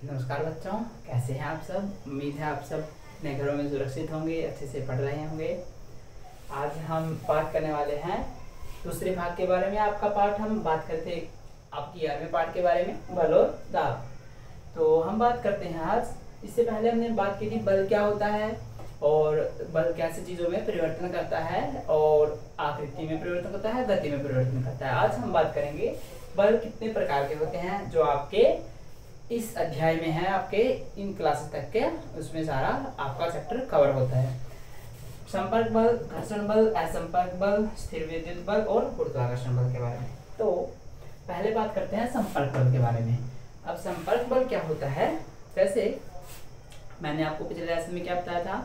नमस्कार बच्चों, कैसे हैं आप सब। उम्मीद है आप सब अपने घरों में सुरक्षित होंगे, अच्छे से पढ़ रहे होंगे। आज हम बात करने वाले हैं दूसरे भाग के बारे में। आपका पाठ हम बात करते आपकी 11वें पाठ के बारे में, बल और दाब। तो हम बात करते हैं आज। इससे पहले हमने बात की थी बल क्या होता है और बल कैसे चीज़ों में परिवर्तन करता है और आकृति में परिवर्तन करता है, गति में परिवर्तन करता है। आज हम बात करेंगे बल कितने प्रकार के होते हैं, जो आपके इस अध्याय में है, आपके इन क्लासेस तक के उसमें सारा आपका चैप्टर कवर होता है। संपर्क बल, घर्षण बल, असंपर्क बल, स्थिर विद्युत बल और गुरुत्वाकर्षण बल के बारे में। तो पहले बात करते हैं संपर्क बल के बारे में। अब संपर्क बल क्या होता है, जैसे मैंने आपको पिछले लेसन में क्या बताया था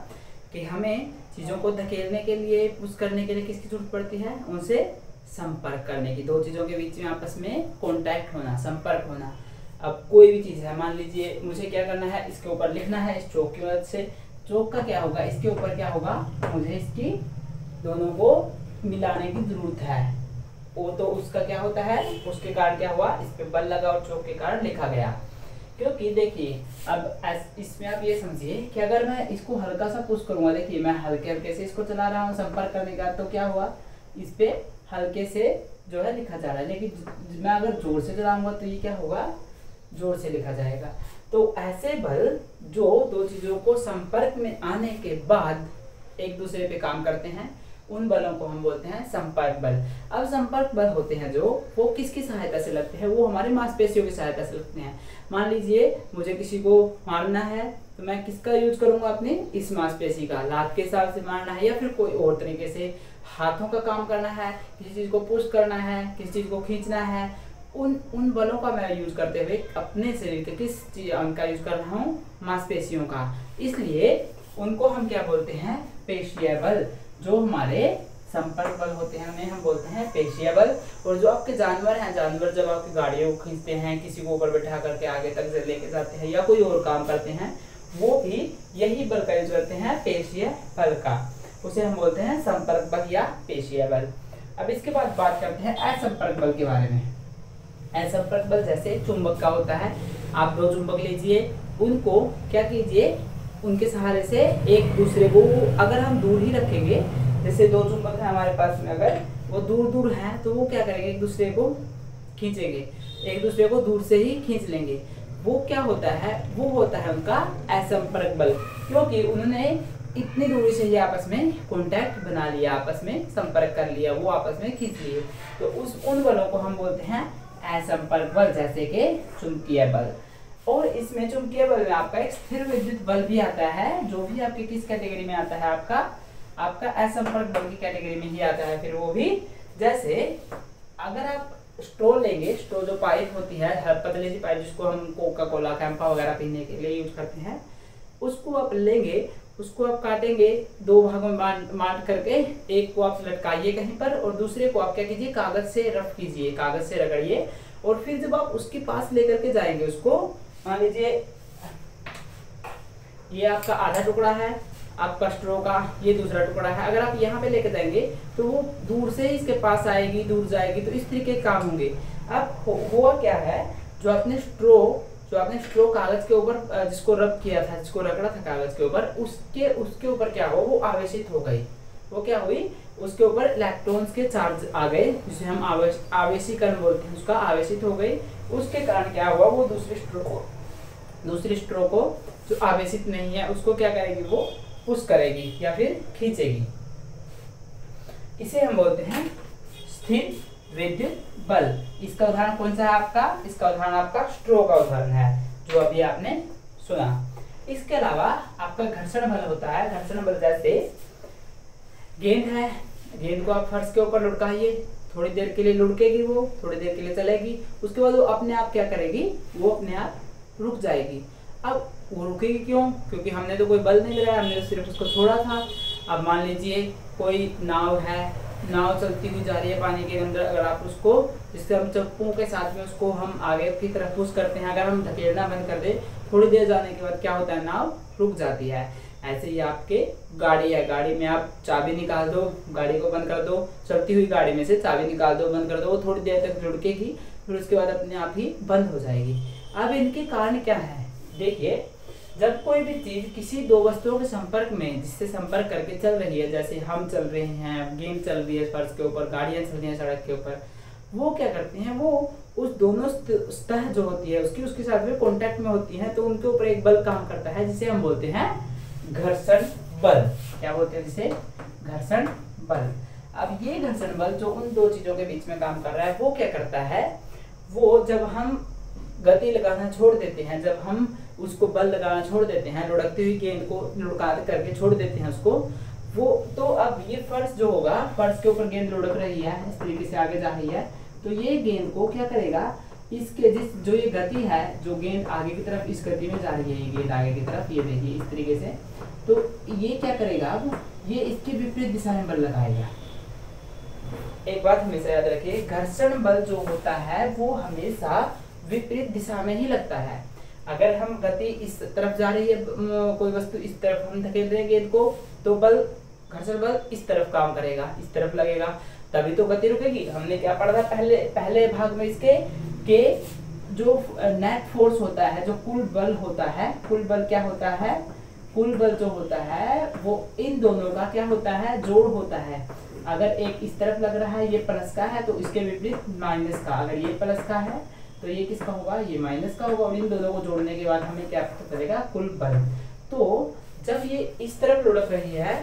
कि हमें चीज़ों को धकेलने के लिए, पुश करने के लिए किसकी जरूरत पड़ती है, उनसे संपर्क करने की। दो चीज़ों के बीच में आपस में कॉन्टैक्ट होना, संपर्क होना। अब कोई भी चीज़ है, मान लीजिए मुझे क्या करना है, इसके ऊपर लिखना है इस चौक की मदद से। चौक का क्या होगा, इसके ऊपर क्या होगा, मुझे इसकी दोनों को मिलाने की जरूरत है। वो तो उसका क्या होता है, उसके कारण क्या हुआ, इस पे बल लगा और चौक के कारण लिखा गया। क्योंकि देखिए अब इसमें आप ये समझिए कि अगर मैं इसको हल्का सा पुश करूंगा, देखिए मैं हल्के हल्के से इसको चला रहा हूँ संपर्क करने का, तो क्या हुआ, इस पे हल्के से जो है लिखा जा रहा है। लेकिन मैं अगर जोर से चलाऊंगा तो ये क्या होगा, जोर से लिखा जाएगा। तो ऐसे बल जो दो चीजों को संपर्क में आने के बाद एक दूसरे पे काम करते हैं, उन बलों को हम बोलते हैं संपर्क बल। अब संपर्क बल होते हैं जो वो किसकी सहायता से लगते हैं, वो हमारे मांसपेशियों की सहायता से लगते हैं। मान लीजिए मुझे किसी को मारना है तो मैं किसका यूज करूंगा, अपने इस मांसपेशी का। लात के हिसाब से मारना है या फिर कोई और तरीके से हाथों का काम करना है, किसी चीज को पुश करना है, किसी चीज को खींचना है, उन बलों का मैं यूज करते हुए अपने शरीर के किस चीज का यूज कर रहा हूँ, मांसपेशियों का। इसलिए उनको हम क्या बोलते हैं, पेशीय बल। जो हमारे संपर्क बल होते हैं उन्हें हम बोलते हैं पेशीय बल। और जो आपके जानवर हैं, जानवर जब आपकी गाड़ियों को खींचते हैं, किसी को ऊपर बैठा करके आगे तक लेके जाते हैं या कोई और काम करते हैं, वो भी यही बल का यूज करते हैं, पेशीय बल का। उसे हम बोलते हैं संपर्क बल या पेशीय बल। अब इसके बाद बात करते हैं असंपर्क बल के बारे में। असंपर्क बल जैसे चुंबक का होता है। आप दो चुंबक लीजिए, उनको क्या कीजिए, उनके सहारे से एक दूसरे को अगर हम दूर ही रखेंगे, जैसे दो चुंबक है हमारे पास में, अगर वो दूर दूर हैं तो वो क्या करेंगे, एक दूसरे को खींचेंगे, एक दूसरे को दूर से ही खींच लेंगे। वो क्या होता है, वो होता है उनका असंपर्क बल, क्योंकि उन्होंने इतनी दूरी से ही आपस में कॉन्टैक्ट बना लिया, आपस में संपर्क कर लिया, वो आपस में खींच लिए। तो उन बलों को हम बोलते हैं असंपर्क बल, जैसे कि चुंबकीय बल। और इसमें चुंबकीय बल में आपका एक स्थिर विद्युत बल भी आता है, जो भी आपके किस कैटेगरी में आता है, आपका असंपर्क बल की कैटेगरी में ही आता है। फिर वो भी जैसे अगर आप स्ट्रॉ लेंगे, स्ट्रॉ जो पाइप होती है, हर पतली सी पाइप जिसको हम कोका कोला, कैंपा वगैरह पीने के लिए यूज करते हैं, उसको आप लेंगे, उसको आप काटेंगे, दो भागों में बांट करके, एक को आप लटकाइए कहीं पर और दूसरे को आप क्या कीजिए, कागज से रफ कीजिए, कागज से रगड़िए। और फिर जब आप उसके पास लेकर के जाएंगे उसको, मान लीजिए ये आपका आधा टुकड़ा है आपका स्ट्रो का, ये दूसरा टुकड़ा है, अगर आप यहाँ पे लेकर जाएंगे तो वो दूर से ही इसके पास आएगी, दूर जाएगी, तो इस तरीके के काम होंगे। अब हुआ क्या है, जो आपने स्ट्रो कागज के ऊपर जिसको रब किया था, जिसको रगड़ा था कागज के ऊपर, उसके ऊपर क्या हो, वो आवेशित हो गई। वो क्या हुई, उसके ऊपर इलेक्ट्रॉन्स के चार्ज आ गए, जिसे हम आवेशीकरण बोलते हैं, उसका आवेशित हो गई। उसके कारण क्या हुआ, वो दूसरी स्ट्रो को जो आवेशित नहीं है उसको क्या करेगी, वो पुश करेगी या फिर खींचेगी। इसे हम बोलते हैं स्थिर विद्युत बल। इसका उदाहरण कौन सा है आपका, इसका उदाहरण आपका स्ट्रो का उदाहरण है, जो अभी आपने सुना। इसके अलावा आपका घर्षण बल होता है। घर्षण बल जैसे गेंद है, गेंद को आप फर्श के ऊपर लुढ़काइए, थोड़ी देर के लिए लुढ़केगी, वो थोड़ी देर के लिए चलेगी, उसके बाद वो अपने आप क्या करेगी, वो अपने आप रुक जाएगी। अब वो रुकेगी क्यों, क्योंकि हमने तो कोई बल नहीं लगाया, हमने तो सिर्फ उसको छोड़ा था। अब मान लीजिए कोई नाव है, नाव चलती हुई जा रही है पानी के अंदर, अगर आप उसको, जिससे हम चप्पू के साथ में उसको हम आगे की तरफ पुश करते हैं, अगर हम धकेलना बंद कर दे, थोड़ी देर जाने के बाद क्या होता है, नाव रुक जाती है। ऐसे ही आपके गाड़ी है, गाड़ी में आप चाबी निकाल दो, गाड़ी को बंद कर दो, चलती हुई गाड़ी में से चाबी निकाल दो, बंद कर दो, वो थोड़ी देर तक लुढ़केगी, फिर उसके बाद अपने आप ही बंद हो जाएगी। अब इनके कारण क्या है, देखिए, जब कोई भी चीज किसी दो वस्तुओं के संपर्क में, जिससे संपर्क करके चल रही है, जैसे हम चल रहे हैं, गेंद चल रही है फर्श के ऊपर, गाड़ियां चल रही हैं सड़क के ऊपर, वो क्या करती हैं, वो उस दोनों सतह जो होती है उसके साथ में कांटेक्ट में होती हैं, तो उनके ऊपर एक बल काम करता है जिसे हम बोलते हैं घर्षण बल। क्या बोलते हैं जिसे? घर्षण बल। अब ये घर्षण बल जो उन दो चीजों के बीच में काम कर रहा है, वो क्या करता है, वो जब हम गति लगाना छोड़ देते हैं, जब हम उसको बल लगाना छोड़ देते हैं, लुढ़कती हुई गेंद को लुढ़का करके छोड़ देते हैं उसको, वो तो अब ये फर्श जो होगा, फर्श के ऊपर गेंद लुढ़क रही है, इस तरीके से आगे जा रही है, तो ये गेंद को क्या करेगा, इसके जो ये गति है, जो गेंद आगे की तरफ इस गति में जा रही है, ये गेंद आगे की तरफ, ये देखिए इस तरीके से, तो ये क्या करेगा, अब ये इसके विपरीत दिशा में बल लगाएगा। एक बात हमेशा याद रखिए, घर्षण बल जो होता है वो हमेशा विपरीत दिशा में ही लगता है। अगर हम गति इस तरफ जा रही है, कोई वस्तु इस तरफ हम धकेल रहे हैं गेंद को, तो बल, घर्षण बल इस तरफ काम करेगा, इस तरफ लगेगा, तभी तो गति रुकेगी। हमने क्या पढ़ा था पहले भाग में इसके, कि जो नेट फोर्स होता है, जो कुल बल होता है, कुल बल क्या होता है, कुल बल जो होता है वो इन दोनों का क्या होता है, जोड़ होता है। अगर एक इस तरफ लग रहा है, ये प्लस का है, तो इसके विपरीत माइनस का, अगर ये प्लस का है तो ये किसका होगा, ये माइनस का होगा, और इन दोनों को जोड़ने के बाद हमें क्या पता चलेगा, कुल बल। तो जब ये इस तरफ लुढ़क रही है,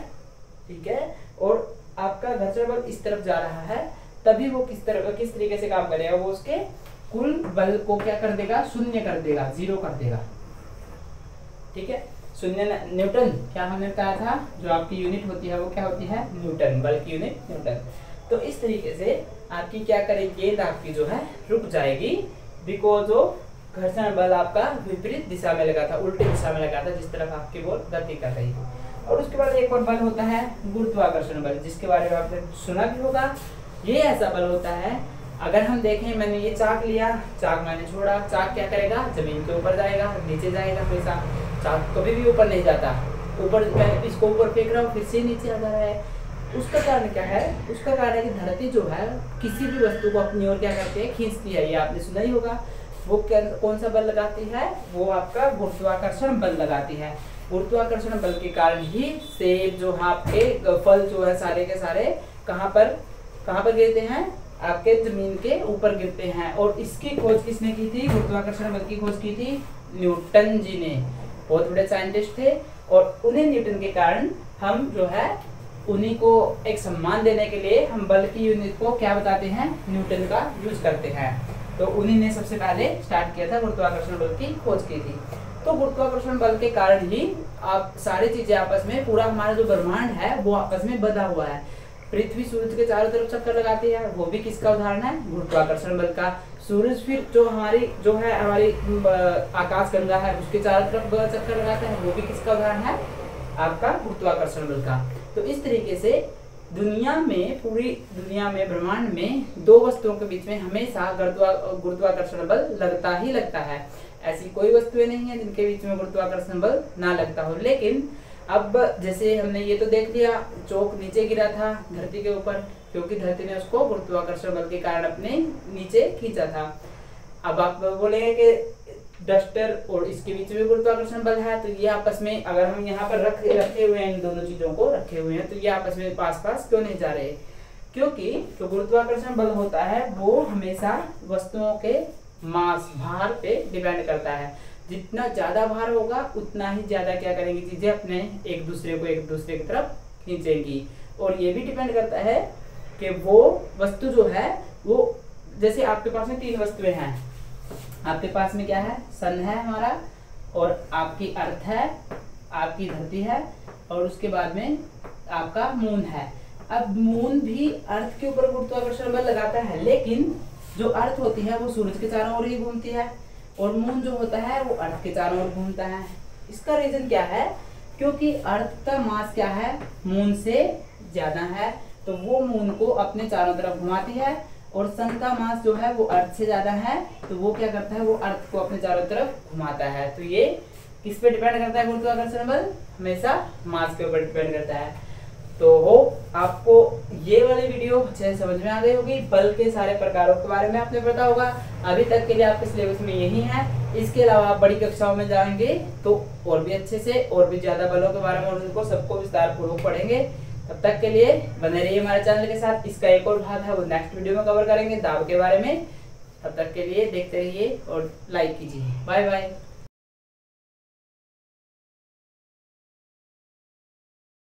ठीक है, और आपका घर्षण बल इस तरफ जा रहा है, तभी वो किस तरीके से काम करेगा, वो उसके कुल बल को क्या कर देगा, शून्य कर देगा, जीरो कर देगा। ठीक है, शून्य न्यूटन, क्या हमने बताया था, जो आपकी यूनिट होती है वो क्या होती है, न्यूटन, बल की यूनिट न्यूटन। तो इस तरीके से आपकी क्या करेगी, गेंद आपकी जो है रुक जाएगी, बिकॉज ऑफ घर्षण बल आपका विपरीत दिशा में लगा था, उल्टी दिशा में लगा था, जिस तरफ आपकी बॉल गति कर रही थी। और उसके बाद एक और बल होता है गुरुत्वाकर्षण बल, जिसके बारे में आपने सुना भी होगा। ये ऐसा बल होता है, अगर हम देखें, मैंने ये चाक लिया, चाक मैंने छोड़ा, चाक क्या करेगा, जमीन के ऊपर जाएगा, नीचे जाएगा, हमेशा चाक कभी भी ऊपर नहीं जाता, ऊपर मैं इसको ऊपर फेंक रहा हूँ, फिर से नीचे आ जा रहा है। उसका कारण क्या है, उसका कारण है कि धरती जो है किसी भी वस्तु को अपनी ओर क्या करती है, खींचती है। ये आपने सुना ही होगा। वो कौन सा बल लगाती है, वो आपका गुरुत्वाकर्षण बल लगाती है। गुरुत्वाकर्षण बल के कारण ही सेब जो आपके फल जो है सारे के सारे कहाँ पर गिरते हैं, आपके जमीन के ऊपर गिरते हैं। और इसकी खोज किसने की थी, गुरुत्वाकर्षण बल की खोज की थी न्यूटन जी ने। बहुत बड़े साइंटिस्ट थे, और उन्हें न्यूटन के कारण हम जो है उन्हीं को एक सम्मान देने के लिए हम बल की यूनिट को क्या बताते हैं, न्यूटन का यूज करते हैं। तो उन्हीं ने सबसे पहले स्टार्ट किया था, गुरुत्वाकर्षण बल की खोज की थी। तो गुरुत्वाकर्षण बल के कारण ही आप सारी चीजें आपस में, पूरा हमारा जो ब्रह्मांड है वो आपस में बंधा हुआ है। पृथ्वी सूरज के चारों तरफ चक्कर लगाती है, वो भी किसका उदाहरण है, गुरुत्वाकर्षण बल का। सूरज फिर जो हमारी आकाश गंगा है उसके चारों तरफ चक्कर लगाता है, वो भी किसका उदाहरण है, आपका गुरुत्वाकर्षण बल का। तो इस तरीके से दुनिया में, पूरी दुनिया में, ब्रह्मांड में दो वस्तुओं के बीच में हमेशा गुरुत्वाकर्षण बल लगता ही लगता है। ऐसी कोई वस्तुएं नहीं है जिनके बीच में गुरुत्वाकर्षण बल ना लगता हो। लेकिन अब जैसे हमने ये तो देख लिया, चौक नीचे गिरा था धरती के ऊपर, क्योंकि धरती ने उसको गुरुत्वाकर्षण बल के कारण अपने नीचे खींचा था। अब आप बोलेंगे कि डस्टर और इसके बीच में गुरुत्वाकर्षण बल है, तो ये आपस में, अगर हम यहाँ पर रखे हुए हैं, इन दोनों चीजों को रखे हुए हैं, तो ये आपस में पास पास क्यों नहीं जा रहे, क्योंकि जो गुरुत्वाकर्षण बल होता है वो हमेशा वस्तुओं के मास, भार पे डिपेंड करता है। जितना ज्यादा भार होगा उतना ही ज्यादा क्या करेंगी चीजें, अपने एक दूसरे की तरफ खींचेंगी। और ये भी डिपेंड करता है कि वो वस्तु जो है वो, जैसे आपके पास में तीन वस्तुएं हैं, आपके पास में क्या है, सन है हमारा, और आपकी अर्थ है, आपकी धरती है, और उसके बाद में आपका मून है। अब मून भी अर्थ के ऊपर गुरुत्वाकर्षण बल लगाता है, लेकिन जो अर्थ होती है वो सूरज के चारों ओर ही घूमती है, और मून जो होता है वो अर्थ के चारों ओर घूमता है। इसका रीजन क्या है, क्योंकि अर्थ का मास क्या है, मून से ज्यादा है, तो वो मून को अपने चारों तरफ घुमाती है, और सन का मास जो है वो अर्थ से ज्यादा है, तो वो क्या करता है, वो अर्थ को अपने चारों तरफ घुमाता है। तो ये किस पे डिपेंड करता है गुरुत्वाकर्षण बल, हमेशा मास के ऊपर डिपेंड करता है। तो हो आपको ये वाली वीडियो अच्छे से समझ में आ गई होगी। बल के सारे प्रकारों के बारे में आपने पता होगा। अभी तक के लिए आपके सिलेबस में यही है। इसके अलावा आप बड़ी कक्षाओं में जाएंगे तो और भी अच्छे से और भी ज्यादा बलों के बारे में उनको सबको विस्तार पूर्वक पढ़ेंगे। तब तक के लिए बने रहिए हमारे चैनल के साथ। इसका एक और भाग है वो नेक्स्ट वीडियो में कवर करेंगे, दाब के बारे में। तब तक के लिए देखते रहिए और लाइक कीजिए। Bye bye.